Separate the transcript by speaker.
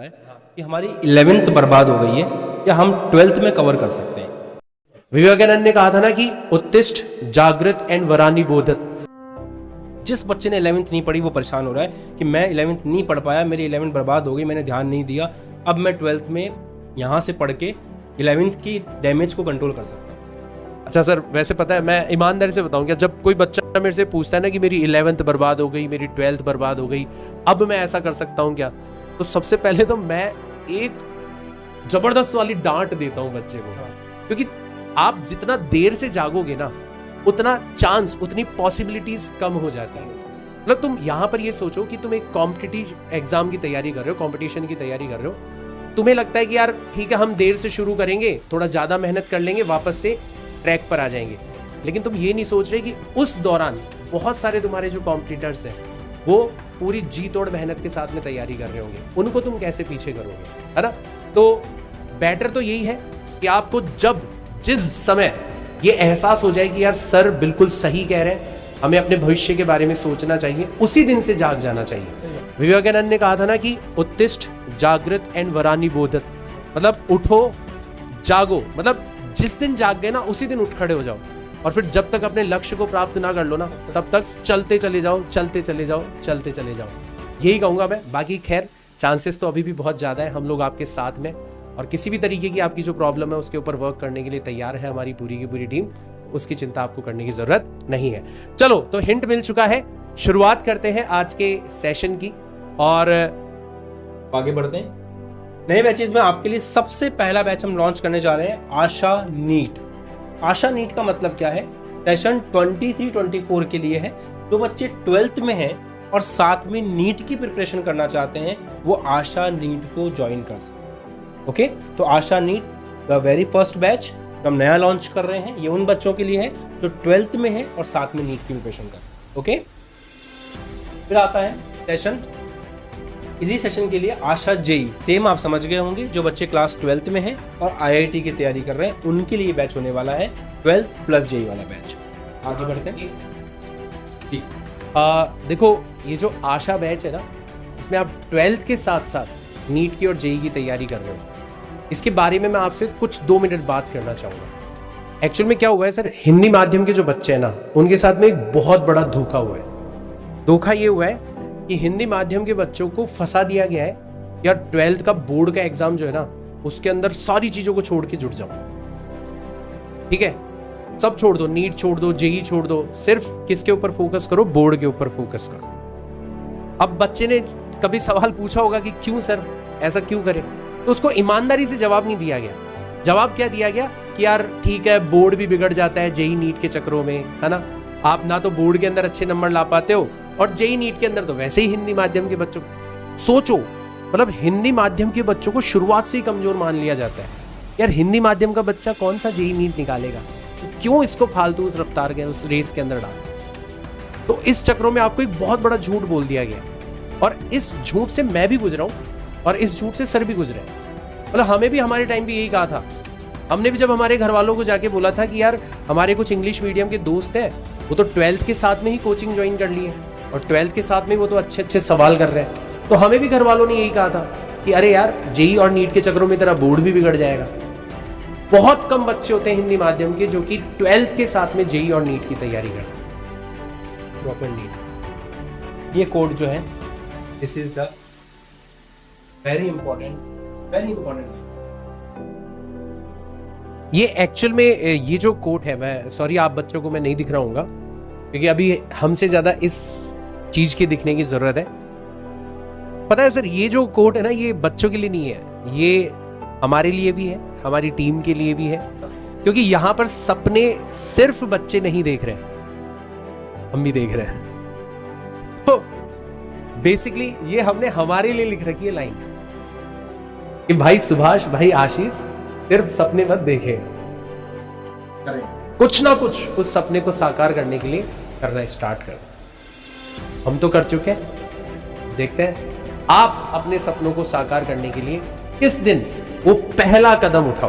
Speaker 1: है कि हमारी 11th बर्बाद हो गई है या हम 12th में कवर कर सकते हैं।
Speaker 2: विवेकानंद ने कहा था ना कि उत्तिष्ठ जागृत एंड वरानी बोधत।
Speaker 1: जिस बच्चे ने 11th नहीं पढ़ी वो परेशान हो रहा है कि मैं 11th नहीं पढ़ पाया, मेरी 11th बर्बाद हो गई, मैंने ध्यान नहीं दिया, अब मैं 12th में यहाँ से पढ़ के 11th की डैमेज को कंट्रोल कर सकता हूँ।
Speaker 2: अच्छा सर, वैसे पता है, मैं ईमानदारी से बताऊं क्या, जब कोई बच्चा मेरे से पूछता है ना कि मेरी 11th बर्बाद हो गई, मेरी 12th बर्बाद हो गई, अब मैं ऐसा कर सकता हूं क्या, तो सबसे पहले तो मैं एक जबरदस्त वाली डांट देता हूं बच्चे को। क्योंकि आप जितना देर से जागोगे ना, उतना चांस, उतनी पॉसिबिलिटीज कम हो जाती है। मतलब तुम यहां पर ये सोचो कि तुम एक कॉम्पिटिटिव एग्जाम की तैयारी कर रहे हो, कंपटीशन की तैयारी कर रहे हो, तुम्हें लगता है कि यार ठीक है हम देर से शुरू करेंगे, थोड़ा ज्यादा मेहनत कर लेंगे, वापस से ट्रैक पर आ जाएंगे। लेकिन तुम ये नहीं सोच रहे कि उस दौरान बहुत सारे तुम्हारे जो कॉम्पिटिटर्स हैं वो पूरी जी तोड़ मेहनत के साथ में तैयारी कर रहे होंगे, उनको तुम कैसे पीछे करोगे, है ना। तो बेटर तो यही है कि आपको जब जिस समय ये एहसास हो जाए कि यार सर बिल्कुल सही कह रहे हैं, हमें अपने भविष्य के बारे में सोचना चाहिए, उसी दिन से जाग जाना चाहिए। विवेकानंद ने कहा था ना कि उत्तिष्ठ जागृत एंड वरानी बोधत, मतलब उठो जागो, मतलब जिस दिन जाग गए ना उसी दिन उठ खड़े हो जाओ, और फिर जब तक अपने लक्ष्य को प्राप्त ना कर लो ना, तब तक चलते चले जाओ, चलते चले जाओ, चलते चले जाओ। यही कहूंगा मैं। बाकी खैर चांसेस तो अभी भी बहुत ज्यादा है, हम लोग आपके साथ में, और किसी भी तरीके की आपकी जो प्रॉब्लम है उसके ऊपर वर्क करने के लिए तैयार है हमारी पूरी की पूरी टीम। उसकी चिंता आपको करने की जरूरत नहीं है। चलो, तो हिंट मिल चुका है, शुरुआत करते हैं आज के सेशन की और
Speaker 1: आगे बढ़ते हैं। नए बैचेस में आपके लिए सबसे पहला बैच हम लॉन्च करने जा रहे हैं, आशा नीट। आशा नीट का मतलब क्या है? सेशन 23-24 के लिए है। जो बच्चे 12th में हैं और साथ में नीट की प्रिपरेशन करना चाहते हैं वो आशा नीट को ज्वाइन कर सकते हैं। ओके, तो आशा NEET the very first batch हम नया लॉन्च कर रहे हैं। ये उन बच्चों के लिए है जो 12th में है और साथ में नीट की प्रिपरेशन कर रहे हैं। ओके, फिर आता है सेशन, इसी सेशन के लिए आशा जेई, सेम आप समझ गए होंगे, जो बच्चे क्लास 12th में हैं और आईआईटी की तैयारी कर रहे हैं उनके लिए बैच होने वाला है, 12th प्लस जेई वाला बैच। आगे बढ़ते हैं।
Speaker 2: देखो, ये जो आशा बैच है ना, इसमें आप 12th के साथ साथ नीट की और जेई की तैयारी कर रहे हो, इसके बारे में मैं आपसे कुछ 2 मिनट बात करना चाहूँगा। एक्चुअल में क्या हुआ है सर, हिंदी माध्यम के जो बच्चे हैं ना, उनके साथ में एक बहुत बड़ा धोखा हुआ है। धोखा ये हुआ है कि हिंदी माध्यम के बच्चों को फंसा दिया गया है यार 12th का बोर्ड का एग्जाम जो है ना, उसके अंदर सारी चीज़ों को छोड़ के जुट जाओ, ठीक है, सब छोड़ दो, नीट छोड़ दो, जेई छोड़ दो, सिर्फ किसके ऊपर फोकस करो, बोर्ड के ऊपर फोकस करो। अब बच्चे ने कभी सवाल पूछा होगा कि क्यों सर ऐसा क्यों करें, तो उसको ईमानदारी से जवाब नहीं दिया गया। जवाब क्या दिया गया कि यार ठीक है, बोर्ड भी बिगड़ जाता है जेई नीट के चक्रों में, है ना, आप ना तो बोर्ड के अंदर अच्छे नंबर ला पाते हो और जेई नीट के अंदर तो वैसे ही हिंदी माध्यम के बच्चों को, सोचो, मतलब हिंदी माध्यम के बच्चों को शुरुआत से ही कमजोर मान लिया जाता है। यार हिंदी माध्यम का बच्चा कौन सा जेई नीट निकालेगा, तो क्यों इसको फालतू उस रफ्तार के, उस रेस के अंदर डाल। तो इस चक्रों में आपको एक बहुत बड़ा झूठ बोल दिया गया, और इस झूठ से मैं भी गुजरा हूं और इस झूठ से सर भी गुजरे। मतलब हमें भी हमारे टाइम पे यही कहा था। हमने भी जब हमारे घर वालों को जाके बोला था कि यार हमारे कुछ इंग्लिश मीडियम के दोस्त हैं, वो तो 12th के साथ में ही कोचिंग ज्वाइन कर ली है और 12th के साथ में वो तो अच्छे अच्छे सवाल कर रहे हैं, तो हमें भी घर वालों ने यही कहा था कि अरे यार जेई और नीट के चक्रों में तेरा बोर्ड भी बिगड़ जाएगा। बहुत कम बच्चे होते हैं हिंदी माध्यम के जो कि 12th के साथ में जेई और नीट की तैयारी करते हैं। प्रॉपर नीट,
Speaker 1: ये कोड जो है, this is the very important
Speaker 2: ये एक्चुअल में ये जो कोट है, मैं सॉरी आप बच्चों को मैं नहीं दिख रहा हूँगा क्योंकि अभी हमसे ज्यादा इस चीज की दिखने की जरूरत है। पता है सर, ये जो कोट है ना, ये बच्चों के लिए नहीं है, ये हमारे लिए भी है, हमारी टीम के लिए भी है, क्योंकि यहाँ पर सपने सिर्फ बच्चे नहीं देख रहे हैं, हम भी देख रहे हैं। तो बेसिकली ये हमने हमारे लिए लिख रखी है लाइन कि भाई सुभाष, भाई आशीष, सिर्फ सपने मत देखे, कुछ ना कुछ उस सपने को साकार करने के लिए करना स्टार्ट कर। हम तो कर चुके हैं, देखते हैं आप अपने सपनों को साकार करने के लिए किस दिन वो पहला कदम उठाओ।